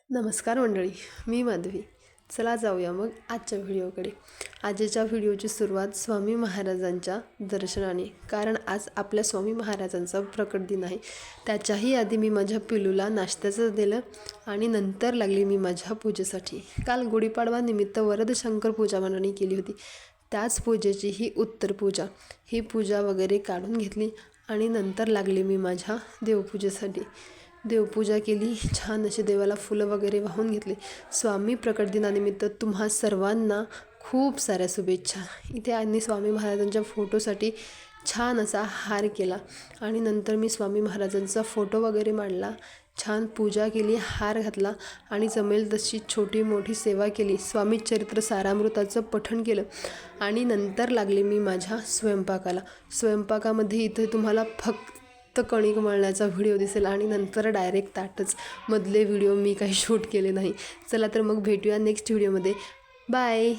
नमस्कार मंडळी, मी माधवी. चला जाऊया मग आजच्या व्हिडिओकडे. आजच्या व्हिडिओची सुरुवात स्वामी महाराजांच्या दर्शनाने, कारण आज आपल्या स्वामी महाराजांचा प्रकट दिन आहे. त्याच्याही आधी मी माझ्या पिलूला नाश्त्याचं दिलं आणि नंतर लागली मी माझ्या पूजेसाठी. काल गुढीपाडवा निमित्त वरदशंकर पूजा मंडळी केली होती. त्याच पूजेची ही उत्तर पूजा. ही पूजा वगैरे काढून घेतली आणि नंतर लागली मी माझ्या देवपूजेसाठी. देवपूजा केली, छान अशी देवाला फुलं वगैरे वाहून घेतली. स्वामी प्रकट दिनानिमित्त तुम्हा सर्वांना खूप साऱ्या शुभेच्छा. इथे आणि स्वामी महाराजांच्या फोटोसाठी छान असा हार केला आणि नंतर मी स्वामी महाराजांचा फोटो वगैरे मांडला, छान पूजा केली, हार घातला आणि जमेल तशी छोटी मोठी सेवा केली. स्वामी चरित्र सारामृताचं पठण केलं आणि नंतर लागले मी माझ्या स्वयंपाकाला. स्वयंपाकामध्ये इथे तुम्हाला फक्त कणिक मळण्याचा व्हिडिओ दिसेल आणि नंतर डायरेक्ट ताटच. मधले व्हिडिओ मी काही शूट केले नाही. चला तर मग भेटूया नेक्स्ट व्हिडिओमध्ये. बाय.